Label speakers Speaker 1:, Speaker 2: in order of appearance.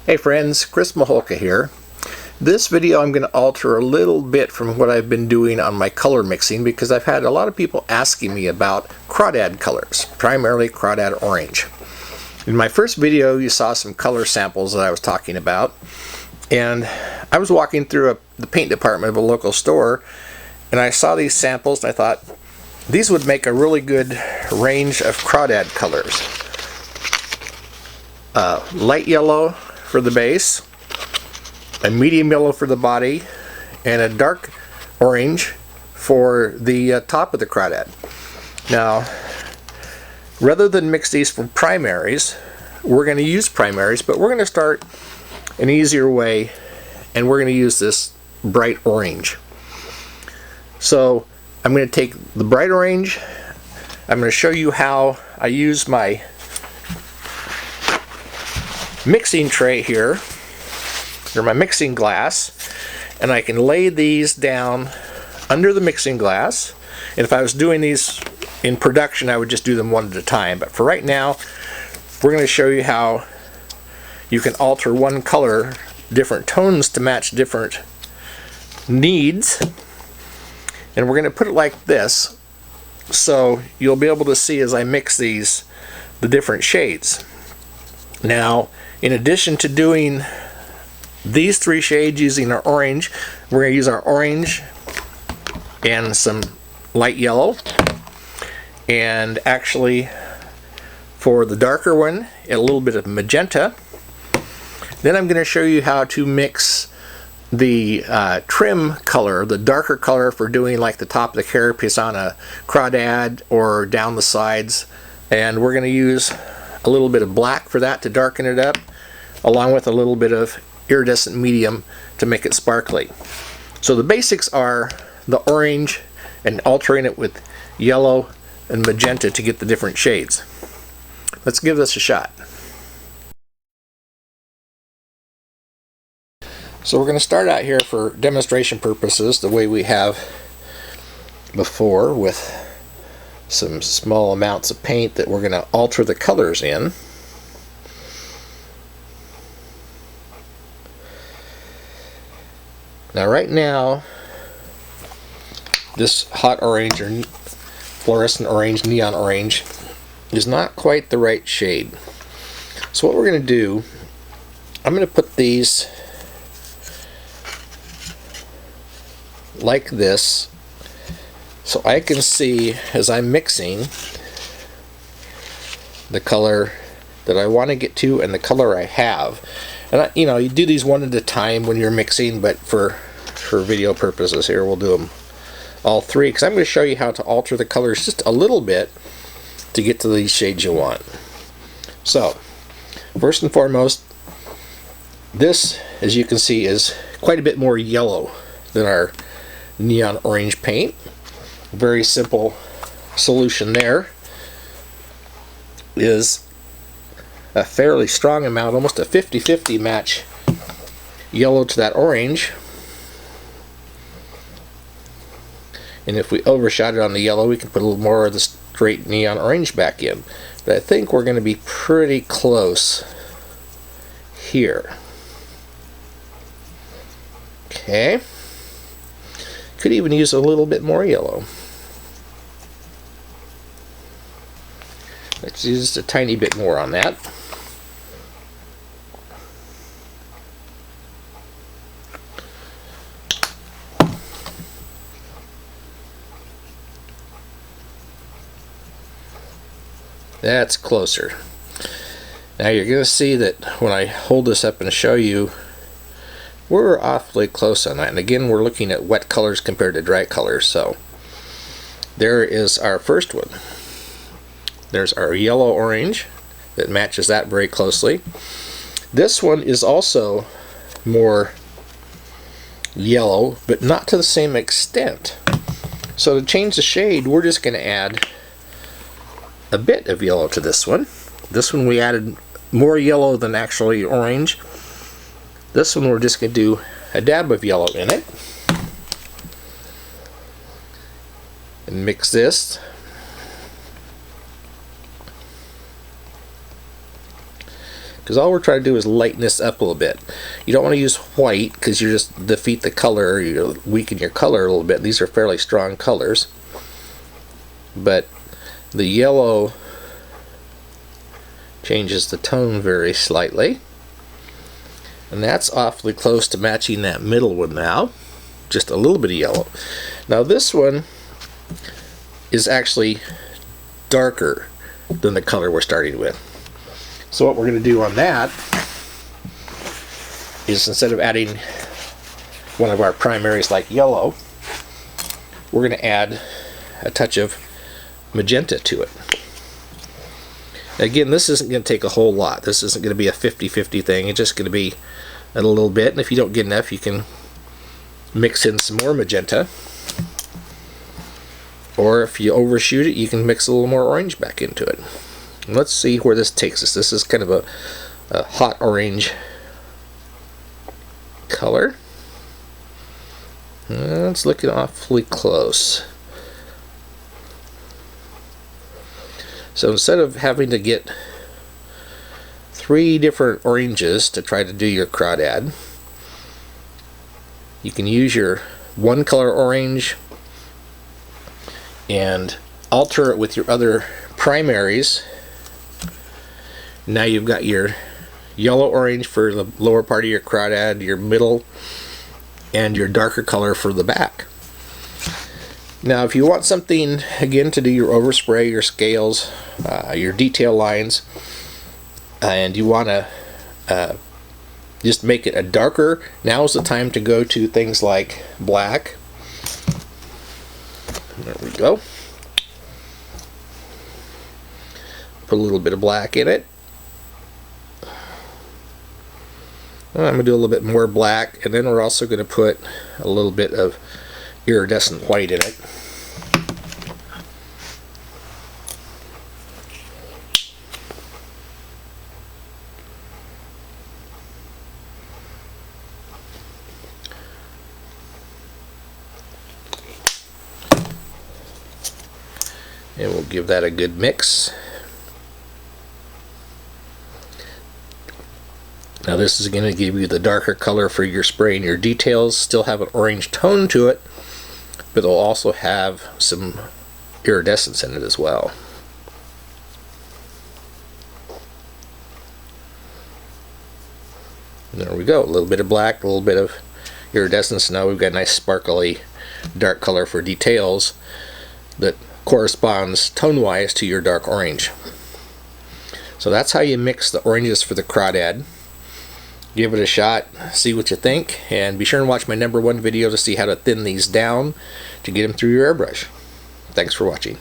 Speaker 1: Hey friends, Chris Maholka here. This video I'm going to alter a little bit from what I've been doing on my color mixing because I've had a lot of people asking me about crawdad colors, primarily crawdad orange. In my first video you saw some color samples that I was talking about, and I was walking through the paint department of a local store and I saw these samples and I thought these would make a really good range of crawdad colors. Light yellow for the base, a medium yellow for the body, and a dark orange for the top of the crawdad. Now, rather than mix these from primaries, we're going to use primaries, but we're going to start an easier way, and we're going to use this bright orange. So I'm going to take the bright orange. I'm going to show you how I use my mixing tray here, or my mixing glass, and I can lay these down under the mixing glass. And if I was doing these in production, I would just do them one at a time, but for right now we're going to show you how you can alter one color, different tones to match different needs. And we're going to put it like this so you'll be able to see as I mix these the different shades. Now, in addition to doing these three shades using our orange, we're going to use our orange and some light yellow, and actually for the darker one a little bit of magenta. Then I'm going to show you how to mix the trim color, the darker color for doing like the top of the carapace on a crawdad or down the sides, and we're going to use a little bit of black for that to darken it up, along with a little bit of iridescent medium to make it sparkly. So the basics are the orange and altering it with yellow and magenta to get the different shades. Let's give this a shot. So we're going to start out here for demonstration purposes the way we have before, with some small amounts of paint that we're going to alter the colors in. Now right now this hot orange or fluorescent orange, neon orange, is not quite the right shade. So what we're going to do, I'm going to put these like this so I can see as I'm mixing the color that I want to get to and the color I have. And you do these one at a time when you're mixing, but for video purposes here we'll do them all three, because I'm going to show you how to alter the colors just a little bit to get to these shades you want. So first and foremost, this, as you can see, is quite a bit more yellow than our neon orange paint. Very simple solution there is a fairly strong amount, almost a 50-50 match yellow to that orange. And if we overshot it on the yellow, we can put a little more of the straight neon orange back in. But I think we're going to be pretty close here. Okay. Could even use a little bit more yellow. Let's use just a tiny bit more on that. That's closer. Now you're going to see that when I hold this up and show you, we're awfully close on that. And again, we're looking at wet colors compared to dry colors. So there is our first one. There's our yellow orange that matches that very closely. This one is also more yellow, but not to the same extent. So to change the shade, we're just going to add a bit of yellow to this one. This one we added more yellow than actually orange. This one we're just going to do a dab of yellow in it. And mix this. because all we're trying to do is lighten this up a little bit. You don't want to use white because you just defeat the color, you weaken your color a little bit. These are fairly strong colors, but the yellow changes the tone very slightly, and that's awfully close to matching that middle one now. Just a little bit of yellow. Now this one is actually darker than the color we're starting with. So what we're going to do on that is, instead of adding one of our primaries like yellow, we're going to add a touch of magenta to it. Again, this isn't going to take a whole lot. This isn't going to be a 50-50 thing. It's just going to be a little bit, and if you don't get enough, you can mix in some more magenta, or if you overshoot it, you can mix a little more orange back into it. And let's see where this takes us. This is kind of a hot orange color. It's looking awfully close. So instead of having to get 3 different oranges to try to do your crawdad, you can use your one color orange and alter it with your other primaries. Now you've got your yellow orange for the lower part of your crawdad, your middle, and your darker color for the back. Now if you want something again to do your overspray, your scales, your detail lines, and you want to just make it a darker, now's the time to go to things like black. There we go. Put a little bit of black in it. I'm going to do a little bit more black, and then we're also going to put a little bit of iridescent white in it. And we'll give that a good mix. Now this is going to give you the darker color for your spray, and your details still have an orange tone to it, but they'll also have some iridescence in it as well. There we go, a little bit of black, a little bit of iridescence. Now we've got a nice sparkly dark color for details that corresponds tone-wise to your dark orange. So that's how you mix the oranges for the crawdad. Give it a shot, see what you think, and be sure and watch my #1 video to see how to thin these down to get them through your airbrush. Thanks for watching.